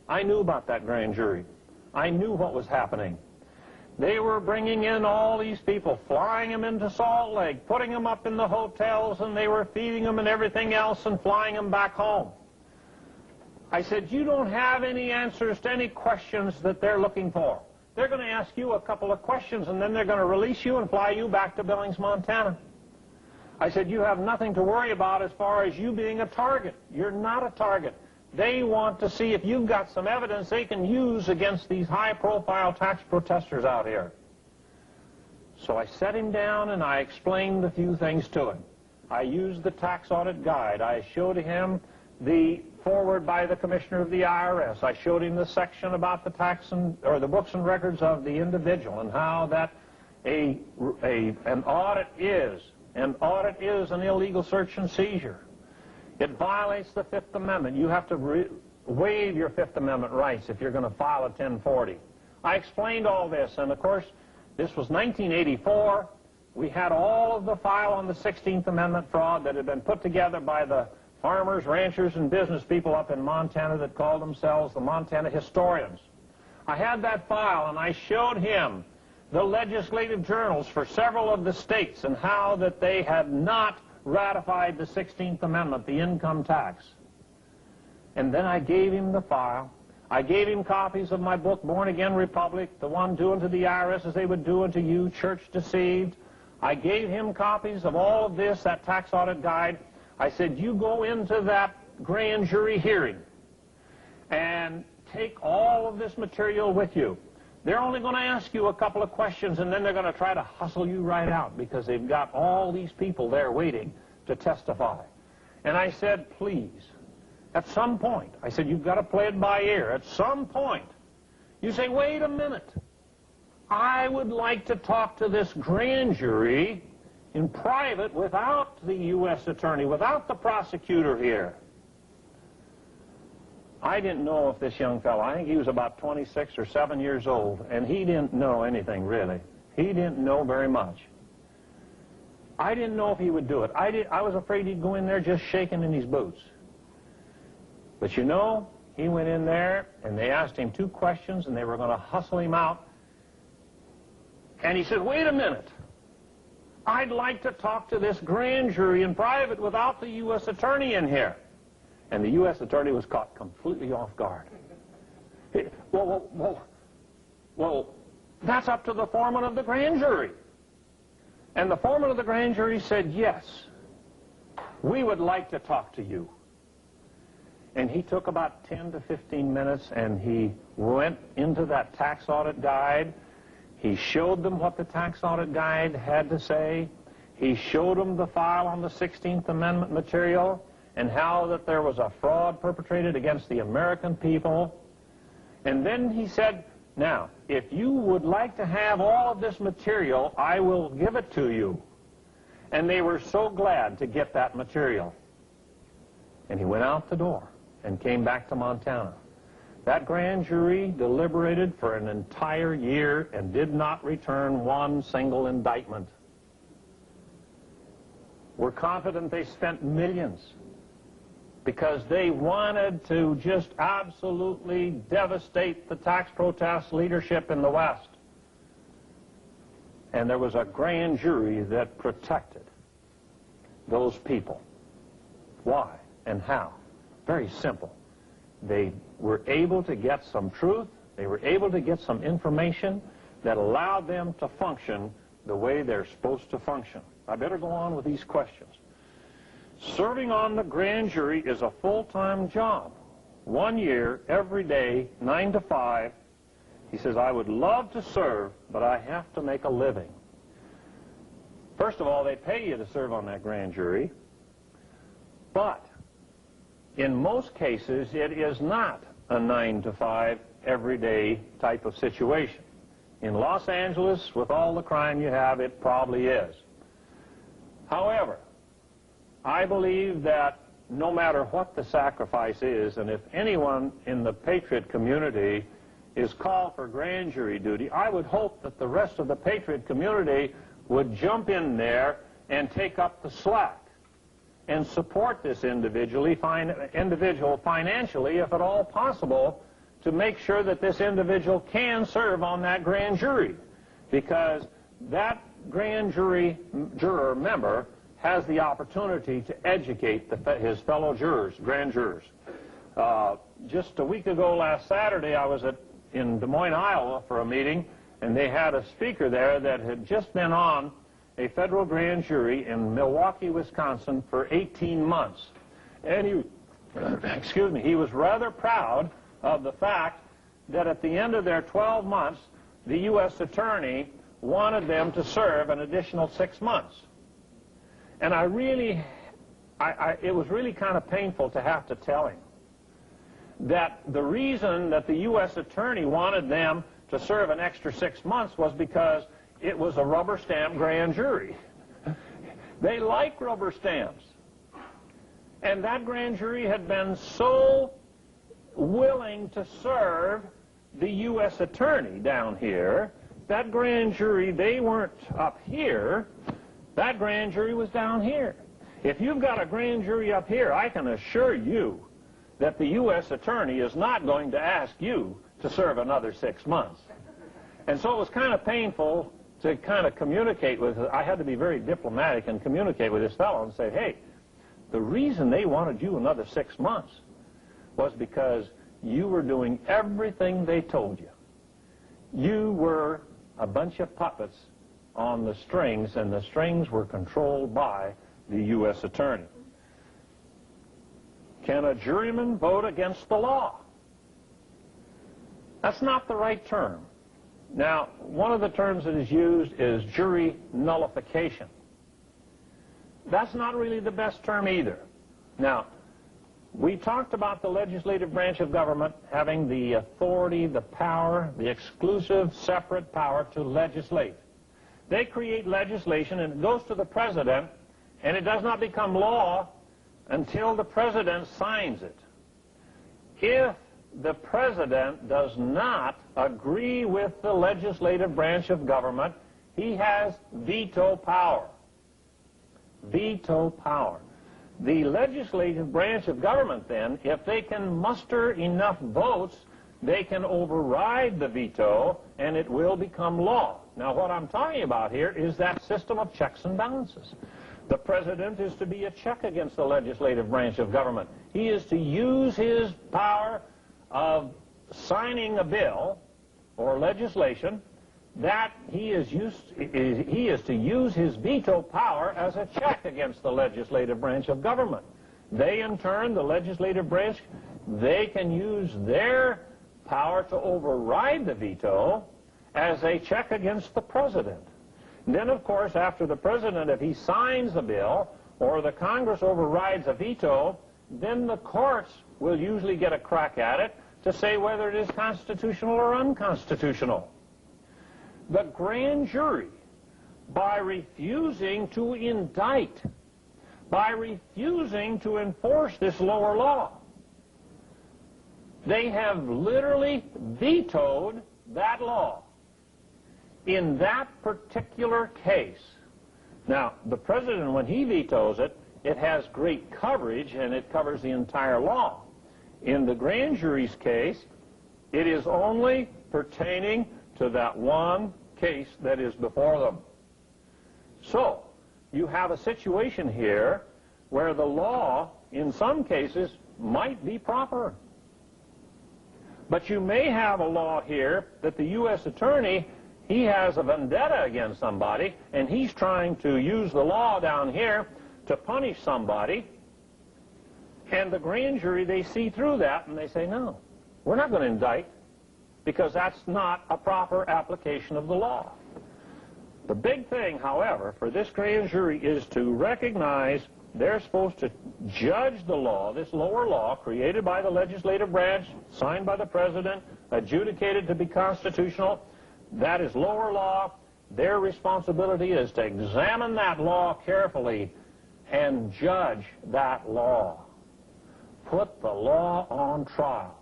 I knew about that grand jury. I knew what was happening. They were bringing in all these people, flying them into Salt Lake, putting them up in the hotels, and they were feeding them and everything else and flying them back home. I said, you don't have any answers to any questions that they're looking for. They're going to ask you a couple of questions, and then they're going to release you and fly you back to Billings, Montana. I said, you have nothing to worry about as far as you being a target. You're not a target. They want to see if you've got some evidence they can use against these high-profile tax protesters out here. So I sat him down and I explained a few things to him. I used the tax audit guide. I showed him the forward by the Commissioner of the IRS. I showed him the section about the tax or the books and records of the individual and how that an audit is an illegal search and seizure. It violates the Fifth Amendment. You have to waive your Fifth Amendment rights if you're going to file a 1040. I explained all this, and of course, this was 1984. We had all of the file on the 16th Amendment fraud that had been put together by the farmers, ranchers, and business people up in Montana that called themselves the Montana Historians. I had that file, and I showed him the legislative journals for several of the states and how that they had not ratified the 16th Amendment, the income tax. And then I gave him the file. I gave him copies of my book, Born Again Republic, the one do unto the IRS as they would do unto you, Church Deceived. I gave him copies of all of this, that tax audit guide. I said, you go into that grand jury hearing and take all of this material with you. They're only going to ask you a couple of questions, and then they're going to try to hustle you right out because they've got all these people there waiting to testify. And I said, please, at some point, I said, you've got to play it by ear. At some point, you say, wait a minute. I would like to talk to this grand jury in private without the U.S. attorney, without the prosecutor here. I didn't know if this young fellow, I think he was about 26 or 7 years old, and he didn't know anything, really. He didn't know very much. I didn't know if he would do it. I was afraid he'd go in there just shaking in his boots. But you know, he went in there, and they asked him 2 questions, and they were going to hustle him out. And he said, wait a minute. I'd like to talk to this grand jury in private without the U.S. attorney in here. And the U.S. attorney was caught completely off guard. Well, that's up to the foreman of the grand jury. And the foreman of the grand jury said, yes, we would like to talk to you. And he took about 10 to 15 minutes, and he went into that tax audit guide. He showed them what the tax audit guide had to say. He showed them the file on the 16th Amendment material and how that there was a fraud perpetrated against the American people. And then he said, now, if you would like to have all of this material, I will give it to you. And they were so glad to get that material. And he went out the door and came back to Montana. That grand jury deliberated for an entire year and did not return one single indictment. We're confident they spent millions because they wanted to just absolutely devastate the tax protest leadership in the West. And there was a grand jury that protected those people. Why and how? Very simple. They were able to get some truth. They were able to get some information that allowed them to function the way they're supposed to function. I better go on with these questions. Serving on the grand jury is a full-time job. 1 year, every day, 9 to 5. He says, I would love to serve, but I have to make a living. First of all, they pay you to serve on that grand jury. But in most cases, it is not a 9 to 5 everyday type of situation. In Los Angeles, with all the crime you have, it probably is. However, I believe that no matter what the sacrifice is, and if anyone in the patriot community is called for grand jury duty, I would hope that the rest of the patriot community would jump in there and take up the slack and support this individual financially, if at all possible, to make sure that this individual can serve on that grand jury, because that grand jury juror member has the opportunity to educate his fellow jurors, grand jurors. Just a week ago, last Saturday, I was in Des Moines, Iowa for a meeting, and they had a speaker there that had just been on a federal grand jury in Milwaukee, Wisconsin for 18 months. And he was rather proud of the fact that at the end of their 12 months, the U.S. attorney wanted them to serve an additional 6 months. And it was really kind of painful to have to tell him that the reason that the U.S. attorney wanted them to serve an extra 6 months was because it was a rubber stamp grand jury. They like rubber stamps. And that grand jury had been so willing to serve the U.S. attorney down here. That grand jury, they weren't up here. That grand jury was down here. If you've got a grand jury up here, I can assure you that the U.S. attorney is not going to ask you to serve another 6 months. And so it was kind of painful to kind of communicate with, I had to be very diplomatic and communicate with this fellow and say, hey, the reason they wanted you another 6 months was because you were doing everything they told you. You were a bunch of puppets on the strings, and the strings were controlled by the U.S. attorney. Can a juryman vote against the law? That's not the right term. Now, one of the terms that is used is jury nullification. That's not really the best term either. Now, we talked about the legislative branch of government having the authority, the power, the exclusive, separate power to legislate. They create legislation, and it goes to the president, and it does not become law until the president signs it. If the president does not agree with the legislative branch of government, he has veto power. Veto power. The legislative branch of government, then, if they can muster enough votes, they can override the veto, and it will become law. Now, what I'm talking about here is that system of checks and balances. The president is to be a check against the legislative branch of government. He is to use his power of signing a bill or legislation, that he is to use his veto power as a check against the legislative branch of government. They, in turn, the legislative branch, they can use their power to override the veto as a check against the president. Then, of course, after the president, if he signs a bill or the Congress overrides a veto, then the courts will usually get a crack at it to say whether it is constitutional or unconstitutional. The grand jury, by refusing to indict, by refusing to enforce this lower law, they have literally vetoed that law in that particular case. Now, the president, when he vetoes it, it has great coverage, and it covers the entire law. In the grand jury's case, it is only pertaining to that one case that is before them. So, you have a situation here where the law, in some cases, might be proper. But you may have a law here that the U.S. attorney, he has a vendetta against somebody, and he's trying to use the law down here to punish somebody, and the grand jury, they see through that, and they say, no, we're not going to indict, because that's not a proper application of the law. The big thing, however, for this grand jury is to recognize they're supposed to judge the law, this lower law created by the legislative branch, signed by the president, adjudicated to be constitutional. That is lower law. Their responsibility is to examine that law carefully and judge that law. Put the law on trial.